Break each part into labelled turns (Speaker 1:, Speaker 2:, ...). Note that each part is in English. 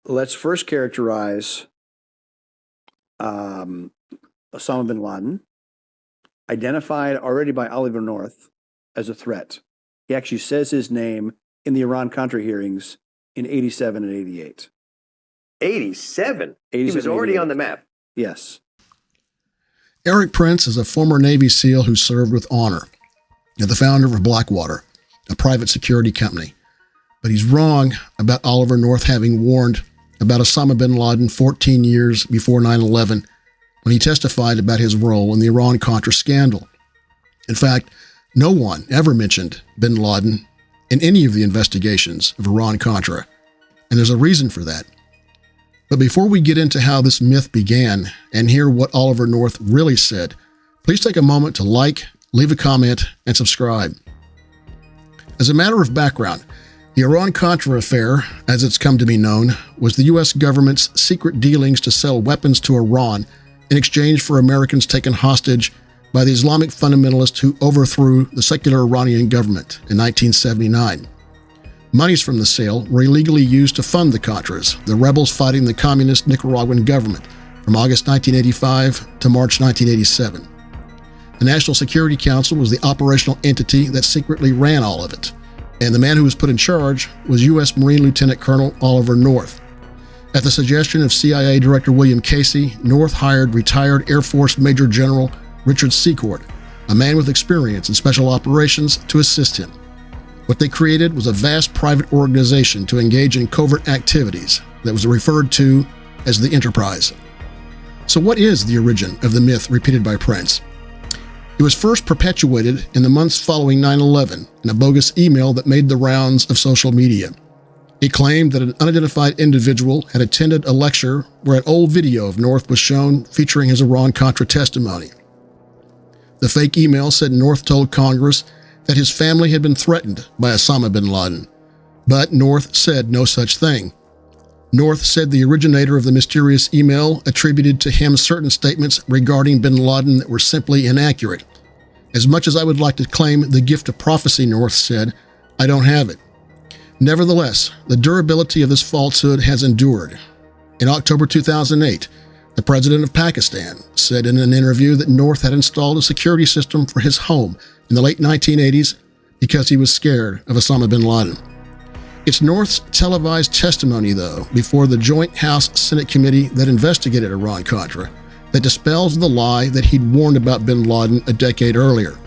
Speaker 1: let's first characterize Osama bin Laden, identified already by Oliver North as a threat. He actually says his name in the Iran-Contra hearings in 87 and 88.
Speaker 2: 87? He was already
Speaker 1: 88.
Speaker 2: on the map.
Speaker 1: Yes.
Speaker 3: Eric Prince is a former Navy SEAL who served with honor, and the founder of Blackwater, a private security company. But he's wrong about Oliver North having warned about Osama bin Laden 14 years before 9/11 when he testified about his role in the Iran-Contra scandal. In fact, no one ever mentioned bin Laden in any of the investigations of Iran-Contra, and there's a reason for that. But before we get into how this myth began and hear what Oliver North really said, please take a moment to like, leave a comment, and subscribe. As a matter of background, the Iran-Contra affair, as it's come to be known, was the U.S. government's secret dealings to sell weapons to Iran in exchange for Americans taken hostage by the Islamic fundamentalists who overthrew the secular Iranian government in 1979. Monies from the sale were illegally used to fund the Contras, the rebels fighting the communist Nicaraguan government from August 1985 to March 1987. The National Security Council was the operational entity that secretly ran all of it, and the man who was put in charge was U.S. Marine Lieutenant Colonel Oliver North. At the suggestion of CIA Director William Casey, North hired retired Air Force Major General Richard Secord, a man with experience in special operations, to assist him. What they created was a vast private organization to engage in covert activities that was referred to as the Enterprise. So what is the origin of the myth repeated by Prince? It was first perpetuated in the months following 9/11 in a bogus email that made the rounds of social media. It claimed that an unidentified individual had attended a lecture where an old video of North was shown featuring his Iran-Contra testimony. The fake email said North told Congress that his family had been threatened by Osama bin Laden, but North said no such thing. North said the originator of the mysterious email attributed to him certain statements regarding bin Laden that were simply inaccurate. As much as I would like to claim the gift of prophecy, North said, I don't have it. Nevertheless, the durability of this falsehood has endured. In October 2008, the president of Pakistan said in an interview that North had installed a security system for his home in the late 1980s because he was scared of Osama bin Laden. It's North's televised testimony, though, before the Joint House-Senate committee that investigated Iran-Contra that dispels the lie that he'd warned about bin Laden a decade earlier.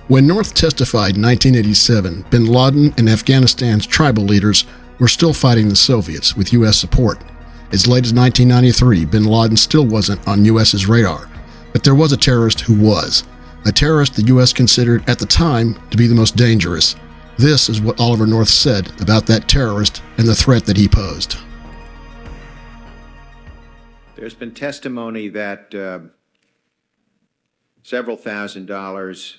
Speaker 3: When North testified in 1987, bin Laden and Afghanistan's tribal leaders were still fighting the Soviets with U.S. support. As late as 1993, bin Laden still wasn't on U.S.'s radar, but there was a terrorist who was. A terrorist the U.S. considered at the time to be the most dangerous. This is what Oliver North said about that terrorist and the threat that he posed.
Speaker 4: There's been testimony that several $1,000s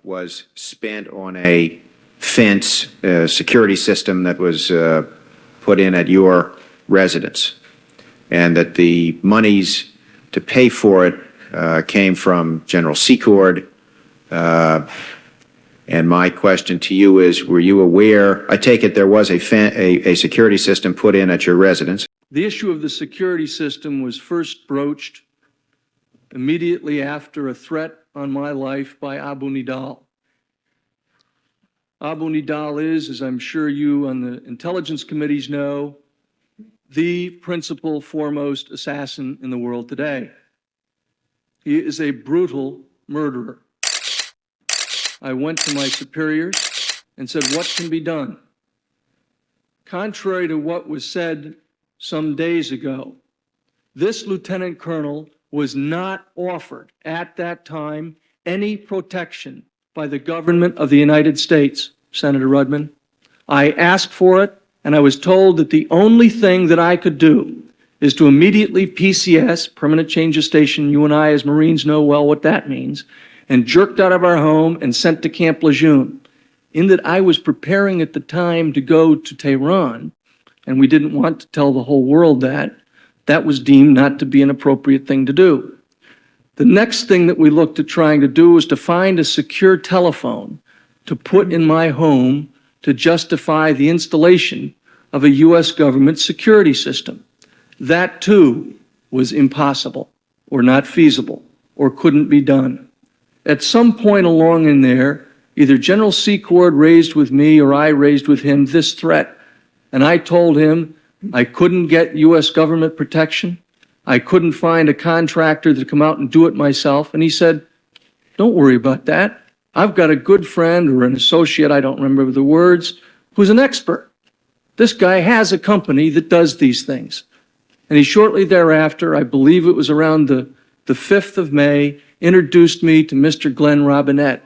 Speaker 4: was spent on a fence security system that was put in at your residence, and that the monies to pay for it came from General Secord. And my question to you is, were you aware, I take it there was a security system put in at your residence?
Speaker 5: The issue of the security system was first broached immediately after a threat on my life by Abu Nidal. Abu Nidal is, as I'm sure you on the intelligence committees know, the principal foremost assassin in the world today. He is a brutal murderer. I went to my superiors and said, what can be done? Contrary to what was said some days ago, this lieutenant colonel was not offered at that time any protection by the government of the United States, Senator Rudman. I asked for it, and I was told that the only thing that I could do is to immediately PCS, permanent change of station, you and I as Marines know well what that means, and jerked out of our home and sent to Camp Lejeune. In that I was preparing at the time to go to Tehran, and we didn't want to tell the whole world that was deemed not to be an appropriate thing to do. The next thing that we looked at trying to do was to find a secure telephone to put in my home to justify the installation of a U.S. government security system. That, too, was impossible or not feasible or couldn't be done. At some point along in there, either General Secord raised with me or I raised with him this threat, and I told him I couldn't get U.S. government protection. I couldn't find a contractor to come out and do it myself. And he said, don't worry about that. I've got a good friend or an associate, I don't remember the words, who's an expert. This guy has a company that does these things. And he shortly thereafter, I believe it was around the 5th of May, introduced me to Mr. Glenn Robinette.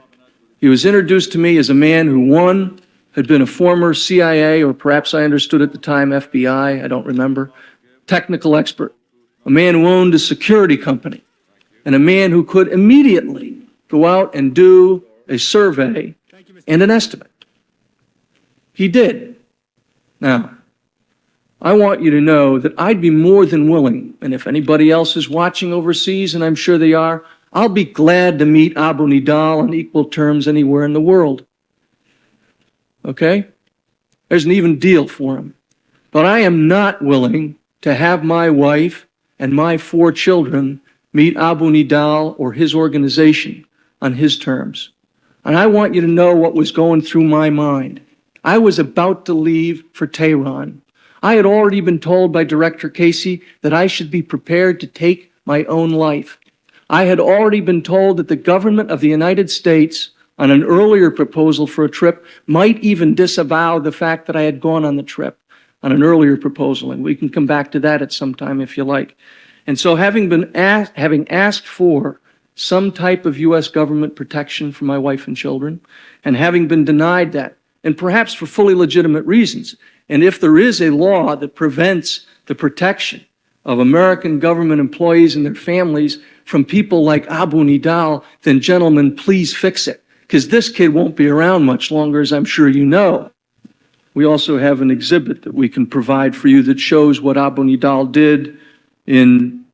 Speaker 5: He was introduced to me as a man who, one, had been a former CIA, or perhaps I understood at the time FBI, I don't remember, technical expert, a man who owned a security company, and a man who could immediately go out and do a survey and an estimate. He did. Now, I want you to know that I'd be more than willing, and if anybody else is watching overseas, and I'm sure they are, I'll be glad to meet Abu Nidal on equal terms anywhere in the world. Okay? There's an even deal for him. But I am not willing to have my wife and my 4 children meet Abu Nidal or his organization on his terms. And I want you to know what was going through my mind. I was about to leave for Tehran. I had already been told by Director Casey that I should be prepared to take my own life. I had already been told that the government of the United States, on an earlier proposal for a trip, might even disavow the fact that I had gone on the trip on an earlier proposal, and we can come back to that at some time if you like. And so having asked for some type of U.S. government protection for my wife and children, and having been denied that, and perhaps for fully legitimate reasons, and if there is a law that prevents the protection of American government employees and their families from people like Abu Nidal, then gentlemen, please fix it, because this kid won't be around much longer, as I'm sure you know. We also have an exhibit that we can provide for you that shows what Abu Nidal did in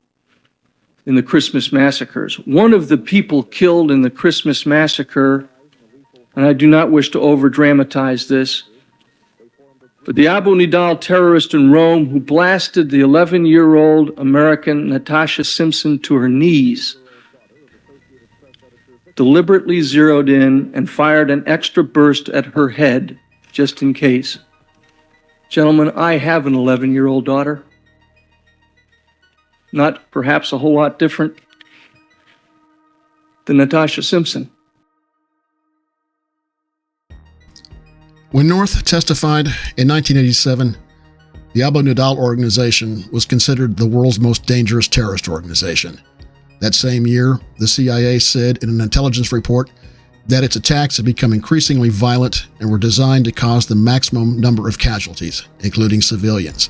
Speaker 5: the Christmas massacres. One of the people killed in the Christmas massacre, and I do not wish to over-dramatize this, but the Abu Nidal terrorist in Rome who blasted the 11-year-old American Natasha Simpson to her knees, deliberately zeroed in and fired an extra burst at her head, just in case. Gentlemen, I have an 11-year-old daughter. Not perhaps a whole lot different than Natasha Simpson.
Speaker 3: When North testified in 1987, the Abu Nidal organization was considered the world's most dangerous terrorist organization. That same year, the CIA said in an intelligence report that its attacks had become increasingly violent and were designed to cause the maximum number of casualties, including civilians.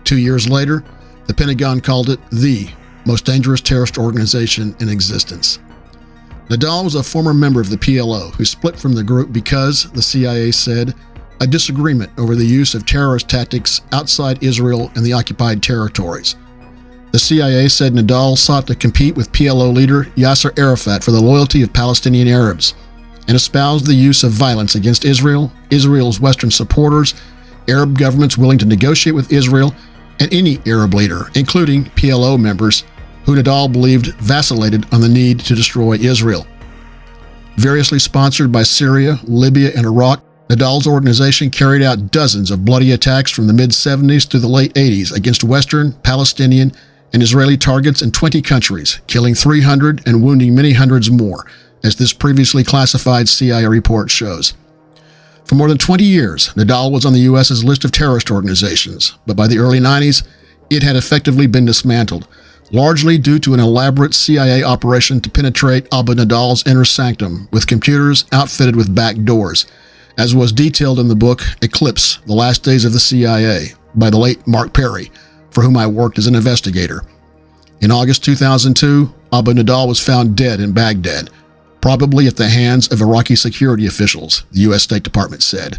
Speaker 3: 2 years later, the Pentagon called it the most dangerous terrorist organization in existence. Nidal was a former member of the PLO who split from the group because, the CIA said, a disagreement over the use of terrorist tactics outside Israel and the occupied territories. The CIA said Nidal sought to compete with PLO leader Yasser Arafat for the loyalty of Palestinian Arabs and espoused the use of violence against Israel, Israel's Western supporters, Arab governments willing to negotiate with Israel, and any Arab leader, including PLO members, who Nidal believed vacillated on the need to destroy Israel. Variously sponsored by Syria, Libya, and Iraq, Nidal's organization carried out dozens of bloody attacks from the mid-70s to the late 80s against Western, Palestinian, and Israeli targets in 20 countries, killing 300 and wounding many hundreds more, as this previously classified CIA report shows. For more than 20 years, Nidal was on the U.S.'s list of terrorist organizations, but by the early 90s, it had effectively been dismantled, largely due to an elaborate CIA operation to penetrate Abu Nidal's inner sanctum with computers outfitted with back doors, as was detailed in the book Eclipse: The Last Days of the CIA by the late Mark Perry, for whom I worked as an investigator. In August 2002, Abu Nidal was found dead in Baghdad, probably at the hands of Iraqi security officials, the U.S. State Department said.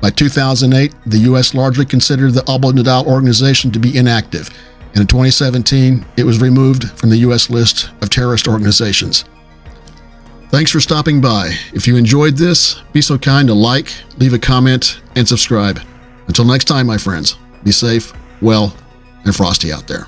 Speaker 3: By 2008, the U.S. largely considered the Abu Nidal organization to be inactive, and in 2017, it was removed from the U.S. list of terrorist organizations. Thanks for stopping by. If you enjoyed this, be so kind to like, leave a comment, and subscribe. Until next time, my friends, be safe, well, and frosty out there.